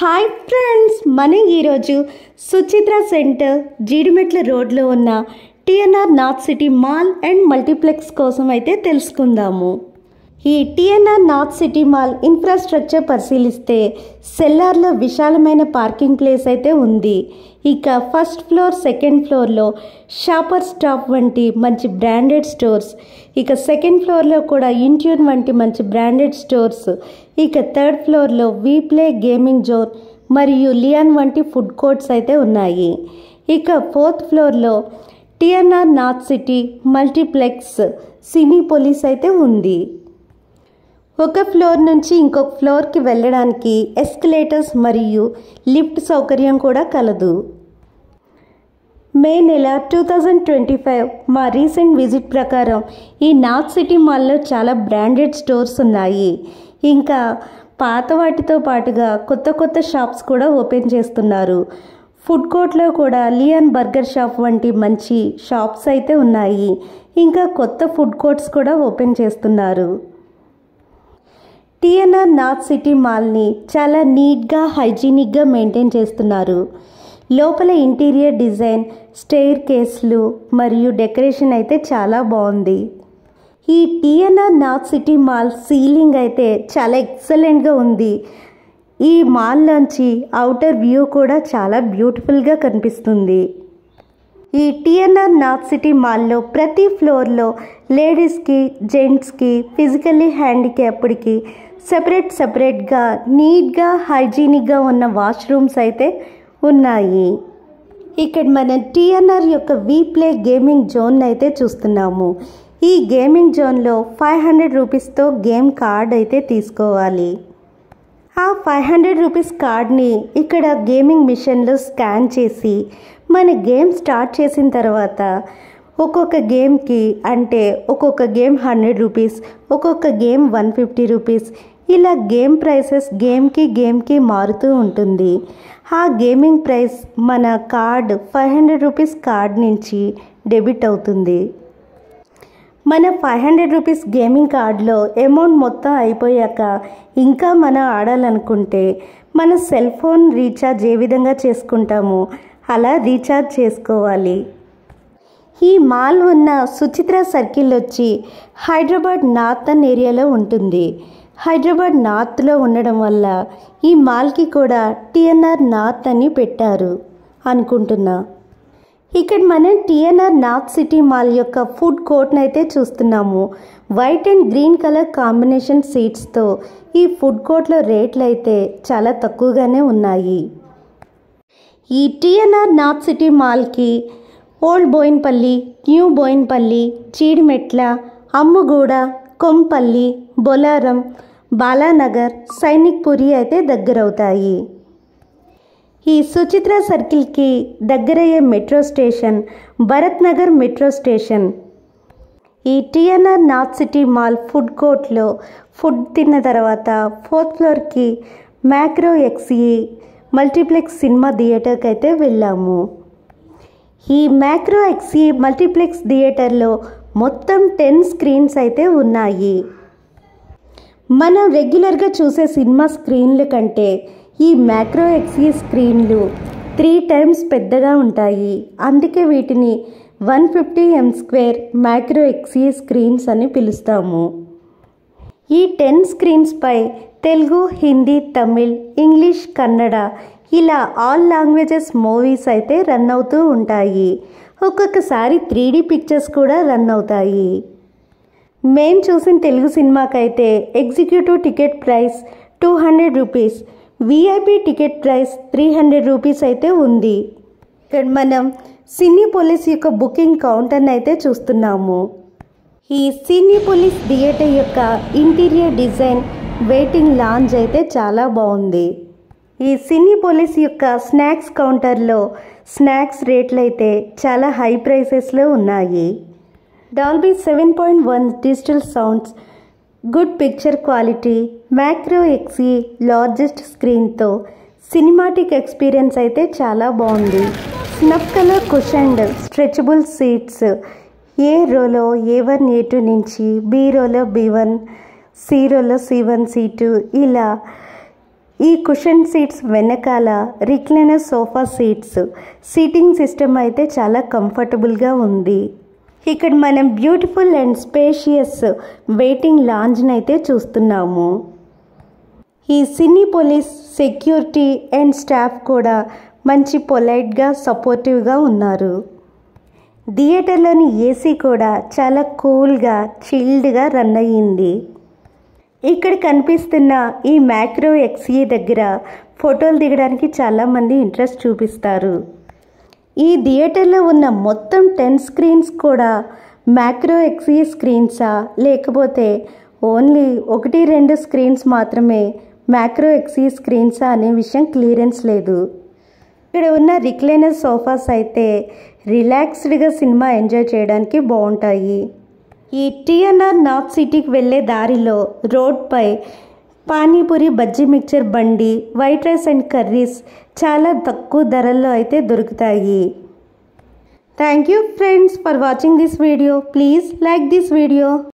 Hi friends, మనం ఈరోజు Suchitra centre Jeedimetla రోడ్లో ఉన్న TNR North City mall and multiplex కోసం అయితే తెలుసుకుందాము. ఈ TNR North City mall infrastructure పరిశీలిస్తే సెల్లార్లో విశాలమైన పార్కింగ్ ప్లేస్ అయితే ఉంది. ఇక ఫస్ట్ ఫ్లోర్, సెకండ్ ఫ్లోర్లో షాపర్ స్టాప్ వంటి మంచి బ్రాండెడ్ స్టోర్స్, ఇక సెకండ్ ఫ్లోర్లో కూడా ఇంట్యూన్ వంటి మంచి బ్రాండెడ్ స్టోర్స్, ఇక థర్డ్ ఫ్లోర్లో వీప్లే గేమింగ్ జోన్ మరియు లియాన్ వంటి ఫుడ్ కోర్ట్స్ అయితే ఉన్నాయి. ఇక ఫోర్త్ ఫ్లోర్లో TNR North city multiplex Cinepolis అయితే ఉంది. ఒక ఫ్లోర్ నుంచి ఇంకొక ఫ్లోర్కి వెళ్ళడానికి ఎస్కలేటర్స్ మరియు లిఫ్ట్ సౌకర్యం కూడా కలదు. మే నెల 2025 మా రీసెంట్ విజిట్ ప్రకారం ఈ నార్త్ సిటీ మాల్లో చాలా బ్రాండెడ్ స్టోర్స్ ఉన్నాయి. ఇంకా పాత వాటితో పాటుగా కొత్త షాప్స్ కూడా ఓపెన్ చేస్తున్నారు. ఫుడ్ కోర్ట్లో కూడా లియాన్ బర్గర్ షాప్ వంటి మంచి షాప్స్ అయితే ఉన్నాయి. ఇంకా కొత్త ఫుడ్ కోర్ట్స్ కూడా ఓపెన్ చేస్తున్నారు. టీఎన్ఆర్ నార్త్ సిటీ మాల్ని చాలా నీట్గా, హైజీనిక్గా మెయింటైన్ చేస్తున్నారు. లోపల ఇంటీరియర్ డిజైన్, స్టెయిర్ కేస్లు మరియు డెకరేషన్ అయితే చాలా బాగుంది. ఈ TNR North City mall ceiling అయితే చాలా ఎక్సలెంట్గా ఉంది. ఈ మాల్ నుంచి అవుటర్ వ్యూ కూడా చాలా బ్యూటిఫుల్గా కనిపిస్తుంది. ఈ టీఎన్ఆర్ నార్త్ సిటీ మాల్లో ప్రతి ఫ్లోర్లో లేడీస్కి, జెంట్స్కి, ఫిజికల్లీ హ్యాండిక్యాప్డ్కి సెపరేట్గా నీట్గా, హైజీనిక్గా ఉన్న వాష్రూమ్స్ అయితే ఉన్నాయి. ఇక్కడ మనం టీఎన్ఆర్ యొక్క వీప్లే గేమింగ్ జోన్ అయితే చూస్తున్నాము. ఈ గేమింగ్ జోన్లో 500 రూపీస్తో గేమ్ కార్డ్ అయితే తీసుకోవాలి. ఆ 500 రూపీస్ కార్డ్ని ఇక్కడ గేమింగ్ మిషన్లో స్కాన్ చేసి మన గేమ్ స్టార్ట్ చేసిన తర్వాత ఒక్కొక్క గేమ్కి, అంటే ఒక్కొక్క గేమ్ 100 రూపీస్, ఒక్కొక్క గేమ్ 150 రూపీస్, ఇలా గేమ్ ప్రైసెస్ గేమ్కి మారుతూ ఉంటుంది. ఆ గేమింగ్ ప్రైస్ మన కార్డ్ 500 రూపీస్ కార్డ్ నుంచి డెబిట్ అవుతుంది. మన 500 రూపీస్ గేమింగ్ కార్డులో అమౌంట్ మొత్తం అయిపోయాక ఇంకా మనం ఆడాలనుకుంటే మన సెల్ ఫోన్ రీఛార్జ్ ఏ విధంగా చేసుకుంటామో అలా రీఛార్జ్ చేసుకోవాలి. ఈ మాల్ ఉన్న సుచిత్ర సర్కిల్ వచ్చి హైదరాబాద్ నార్థన్ ఏరియాలో ఉంటుంది. హైదరాబాద్ నార్త్లో ఉండడం వల్ల ఈ మాల్కి కూడా టీఎన్ఆర్ నార్త్ అని పెట్టారు అనుకుంటున్నా. ఇక్కడ మనం టీఎన్ఆర్ నార్త్ సిటీ మాల్ యొక్క ఫుడ్ కోర్ట్ని అయితే చూస్తున్నాము. White and green colour combination సీట్స్తో ఈ ఫుడ్ కోర్ట్లో రేట్లు అయితే చాలా తక్కువగానే ఉన్నాయి. ఈ టీఎన్ఆర్ నార్త్ సిటీ మాల్కి ఓల్డ్ బోయిన్పల్లి, న్యూ బోయిన్పల్లి, చీడిమెట్ల, అమ్ముగూడ, కొంపల్లి, బొలారం, బాలానగర్, సైనిక్పురి అయితే దగ్గరవుతాయి. ఈ సుచిత్ర సర్కిల్కి దగ్గరయ్యే metro station Bharat Nagar metro station. ఈ TNR North City Mall food కోర్ట్లో ఫుడ్ తిన్న తర్వాత ఫోర్త్ ఫ్లోర్కి మ్యాక్రో ఎక్స్ఈ మల్టీప్లెక్స్ సినిమా థియేటర్కి అయితే వెళ్ళాము. ఈ మ్యాక్రో ఎక్స్ఈ మల్టీప్లెక్స్ థియేటర్లో మొత్తం 10 స్క్రీన్స్ అయితే ఉన్నాయి. మనం రెగ్యులర్గా చూసే సినిమా స్క్రీన్ల కంటే ఈ మ్యాక్రో ఎక్స్ఈ స్క్రీన్లు 3 టైమ్స్ పెద్దగా ఉంటాయి. అందుకే వీటిని 150m² మ్యాక్రో ఎక్స్ఈ స్క్రీన్స్ అని పిలుస్తాము. ఈ 10 స్క్రీన్స్పై తెలుగు, హిందీ, తమిళ్, ఇంగ్లీష్, కన్నడ ఇలా ఆల్ లాంగ్వేజెస్ మూవీస్ అయితే రన్ అవుతూ ఉంటాయి. ఒక్కొక్కసారి 3D పిక్చర్స్ కూడా రన్ అవుతాయి. మేము చూసిన తెలుగు సినిమాకైతే executive ticket price 200 rupees, VIP ticket price 300 rupees అయితే ఉంది. ఇక్కడ మనం సినీపోలిస్ యొక్క బుకింగ్ కౌంటర్ని అయితే చూస్తున్నాము. ఈ సినీపోలిస్ థియేటర్ యొక్క ఇంటీరియర్ డిజైన్, వెయిటింగ్ లాంజ్ అయితే చాలా బాగుంది. ఈ సినీపోలిస్ యొక్క స్నాక్స్ కౌంటర్లో స్నాక్స్ రేట్లు అయితే చాలా హై ప్రైసెస్లో ఉన్నాయి. Dolby 7.1 digital sounds, good picture quality, macro XE largest స్క్రీన్తో సినిమాటిక్ ఎక్స్పీరియన్స్ అయితే చాలా బాగుంది. Snuff colour cushioned stretchable seats, A రోలో A1 A2 నుంచి, B రోలో B1, C రోలో C1 C2 ఇలా ఈ కుషన్ సీట్స్ వెనకాల recliner sofa seats, seating system అయితే చాలా కంఫర్టబుల్గా ఉంది. ఇక్కడ మనం బ్యూటిఫుల్ అండ్ స్పేషియస్ వెయిటింగ్ లాంజ్ని అయితే చూస్తున్నాము. ఈ సినీపోలిస్ సెక్యూరిటీ అండ్ స్టాఫ్ కూడా మంచి పొలైట్గా సపోర్టివ్గా ఉన్నారు. థియేటర్లోని ఏసీ కూడా చాలా కూల్గా చిల్డ్గా రన్ అయ్యింది. ఇక్కడ కనిపిస్తున్న ఈ మ్యాక్రో ఎక్స్ఈ దగ్గర ఫోటోలు దిగడానికి చాలామంది ఇంట్రెస్ట్ చూపిస్తారు. ఈ థియేటర్లో ఉన్న మొత్తం 10 స్క్రీన్స్ కూడా మ్యాక్రో ఎక్స్ఈ స్క్రీన్సా లేకపోతే ఓన్లీ 1-2 స్క్రీన్స్ మాత్రమే మ్యాక్రో ఎక్స్ఈ స్క్రీన్సా అనే విషయం క్లియరెన్స్ లేదు. ఇక్కడ ఉన్న రిక్లైనర్ సోఫాస్ అయితే రిలాక్స్డ్గా సినిమా ఎంజాయ్ చేయడానికి బాగుంటాయి. ఈ టీఎన్ఆర్ నార్త్ సిటీకి వెళ్ళే దారిలో రోడ్పై పానీపూరి బజ్జీ మిక్చర్ బండి, వైట్ రైస్ అండ్ కర్రీస్ చాలా తక్కువ ధరల్లో అయితే దొరుకుతాయి. Thank you friends for watching this video. Please like this video.